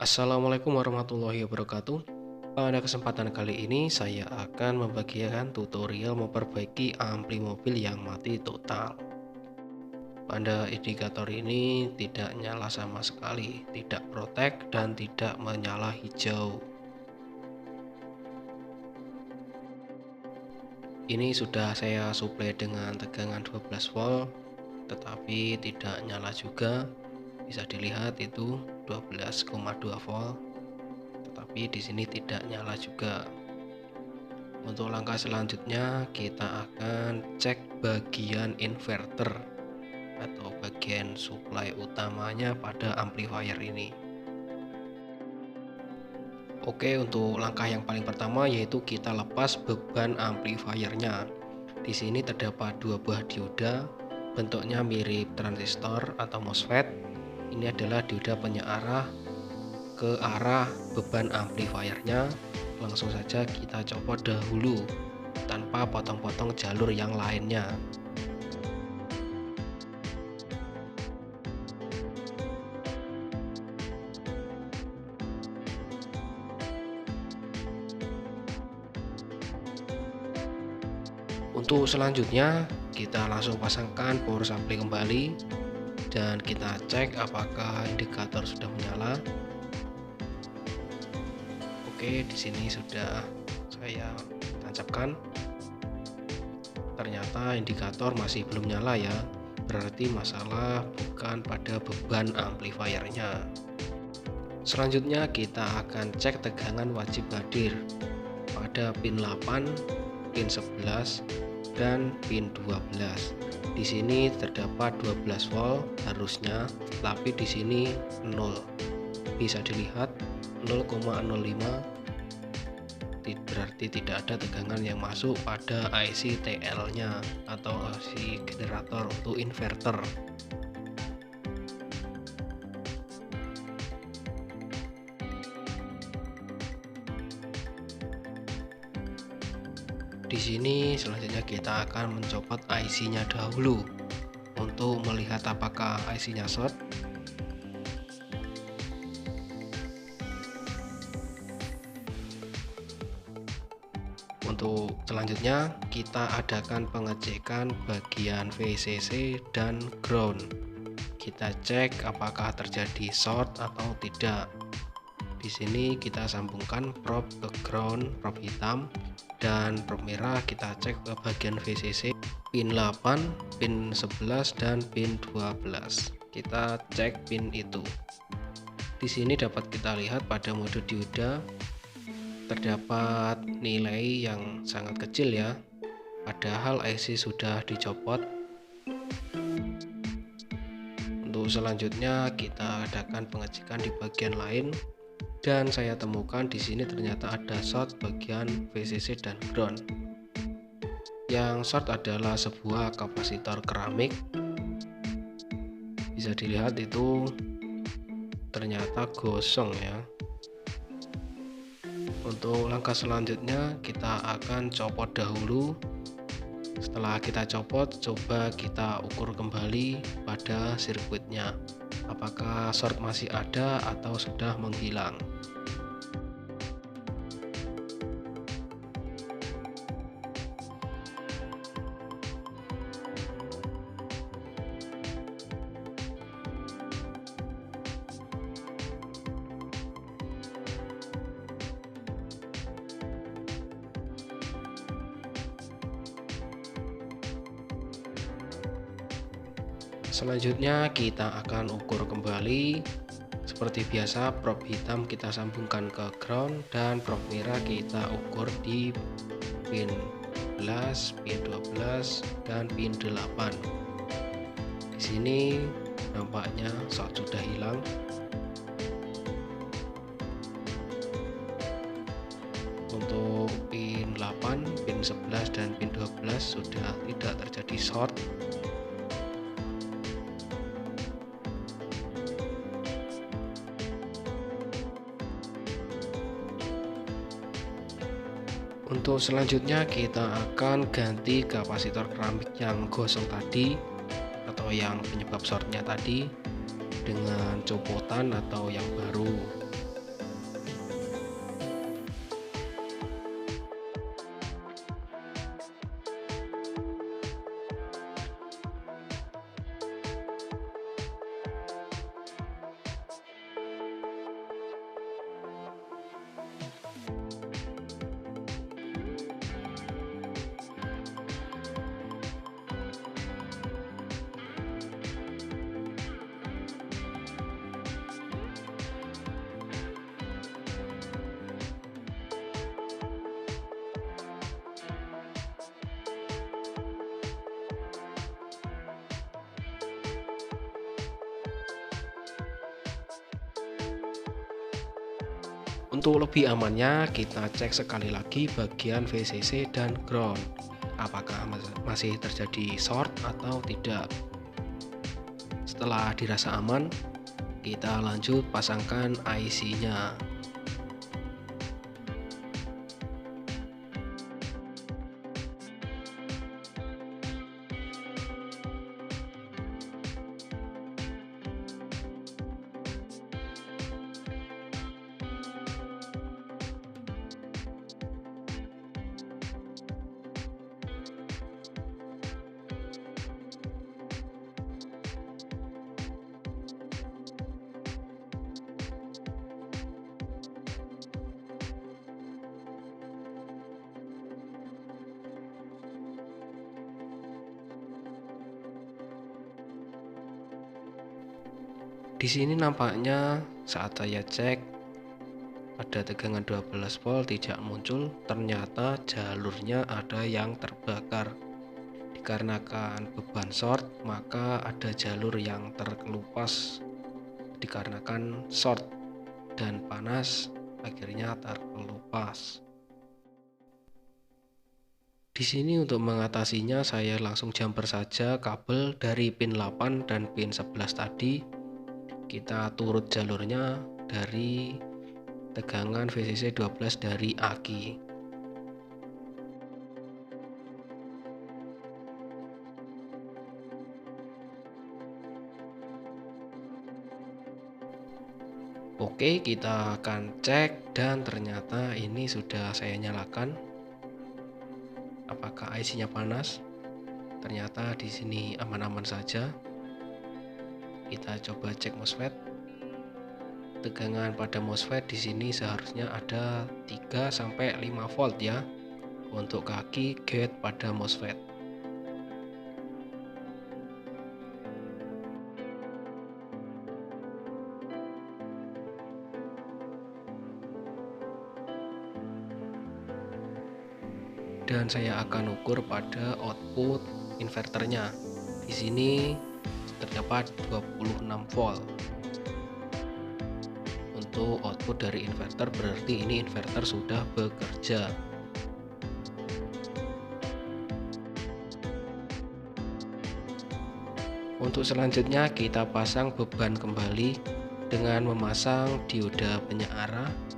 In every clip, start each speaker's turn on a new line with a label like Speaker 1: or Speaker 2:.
Speaker 1: Assalamualaikum warahmatullahi wabarakatuh. Pada kesempatan kali ini saya akan membagikan tutorial memperbaiki ampli mobil yang mati total. Pada indikator ini tidak nyala sama sekali, tidak protek dan tidak menyala hijau. Ini sudah saya suplai dengan tegangan 12 volt, tetapi tidak nyala juga. Bisa dilihat itu 12,2 volt. Tapi di sini tidak nyala juga. Untuk langkah selanjutnya kita akan cek bagian inverter atau bagian suplai utamanya pada amplifier ini. Oke, untuk langkah yang paling pertama yaitu kita lepas beban amplifiernya. Di sini terdapat dua buah dioda, bentuknya mirip transistor atau MOSFET. Ini adalah dioda penyearah ke arah beban amplifiernya. Langsung saja kita copot dahulu tanpa potong-potong jalur yang lainnya. Untuk selanjutnya kita langsung pasangkan power supply kembali dan kita cek apakah indikator sudah menyala. Oke, di sini sudah saya tancapkan. Ternyata indikator masih belum nyala ya. Berarti masalah bukan pada beban amplifiernya. Selanjutnya kita akan cek tegangan wajib hadir pada pin 8, pin 11 dan pin 12. Di sini terdapat 12 volt harusnya, tapi di sini 0. Bisa dilihat 0,05, berarti tidak ada tegangan yang masuk pada IC TL-nya atau IC generator untuk inverter. Di sini selanjutnya kita akan mencopot IC-nya dahulu untuk melihat apakah IC-nya short. Untuk selanjutnya kita adakan pengecekan bagian VCC dan ground. Kita cek apakah terjadi short atau tidak. Di sini kita sambungkan probe ke ground, probe hitam, dan probe merah kita cek ke bagian VCC pin 8, pin 11 dan pin 12. Kita cek pin itu. Di sini dapat kita lihat pada mode dioda terdapat nilai yang sangat kecil ya, padahal IC sudah dicopot. Untuk selanjutnya kita adakan pengecekan di bagian lain dan saya temukan di sini ternyata ada short bagian VCC dan ground. Yang short adalah sebuah kapasitor keramik. Bisa dilihat itu ternyata gosong ya. Untuk langkah selanjutnya kita akan copot dahulu. Setelah kita copot, coba kita ukur kembali pada sirkuitnya apakah short masih ada atau sudah menghilang. Selanjutnya kita akan ukur kembali. Seperti biasa, probe hitam kita sambungkan ke ground dan probe merah kita ukur di pin 11, pin 12 dan pin 8. Di sini nampaknya short sudah hilang. Untuk pin 8, pin 11 dan pin 12 sudah tidak terjadi short. Untuk selanjutnya kita akan ganti kapasitor keramik yang gosong tadi atau yang penyebab shortnya tadi dengan copotan atau yang baru. Untuk lebih amannya, kita cek sekali lagi bagian VCC dan ground, apakah masih terjadi short atau tidak. Setelah dirasa aman, kita lanjut pasangkan IC-nya. Di sini nampaknya saat saya cek ada tegangan 12 volt tidak muncul, ternyata jalurnya ada yang terbakar. Dikarenakan beban short, maka ada jalur yang terkelupas dikarenakan short dan panas, akhirnya terkelupas. Di sini untuk mengatasinya saya langsung jumper saja kabel dari pin 8 dan pin 11 tadi. Kita turut jalurnya dari tegangan VCC 12 dari aki. Oke, kita akan cek dan ternyata ini sudah saya nyalakan. Apakah IC-nya panas? Ternyata di sini aman-aman saja. Kita coba cek MOSFET. Tegangan pada MOSFET di sini seharusnya ada 3 sampai 5 volt ya untuk kaki gate pada MOSFET. Dan saya akan ukur pada output inverternya. Di sini terdapat 26 volt. Untuk output dari inverter berarti ini inverter sudah bekerja. Untuk selanjutnya kita pasang beban kembali dengan memasang dioda penyearah.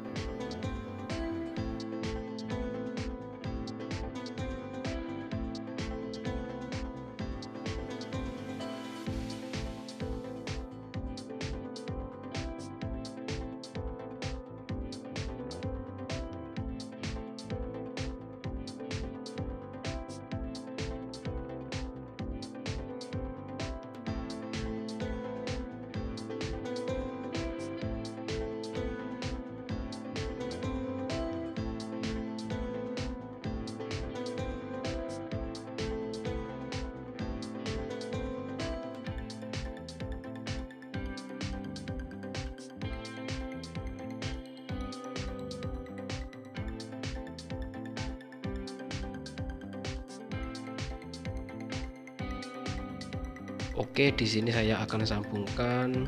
Speaker 1: Oke, di sini saya akan sambungkan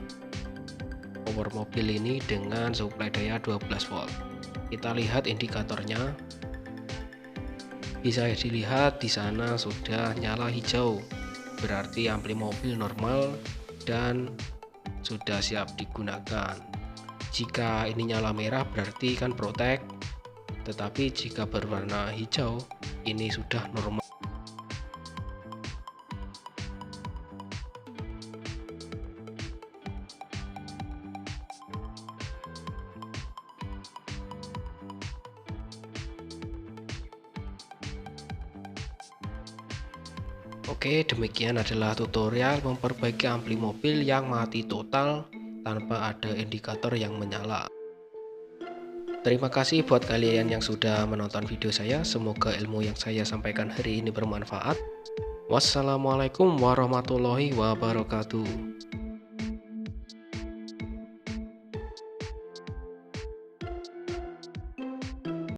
Speaker 1: power mobil ini dengan suplai daya 12 volt. Kita lihat indikatornya. Bisa dilihat di sana sudah nyala hijau. Berarti ampli mobil normal dan sudah siap digunakan. Jika ini nyala merah berarti kan protek. Tetapi jika berwarna hijau, ini sudah normal. Oke, demikian adalah tutorial memperbaiki ampli mobil yang mati total tanpa ada indikator yang menyala. Terima kasih buat kalian yang sudah menonton video saya. Semoga ilmu yang saya sampaikan hari ini bermanfaat. Wassalamualaikum warahmatullahi wabarakatuh.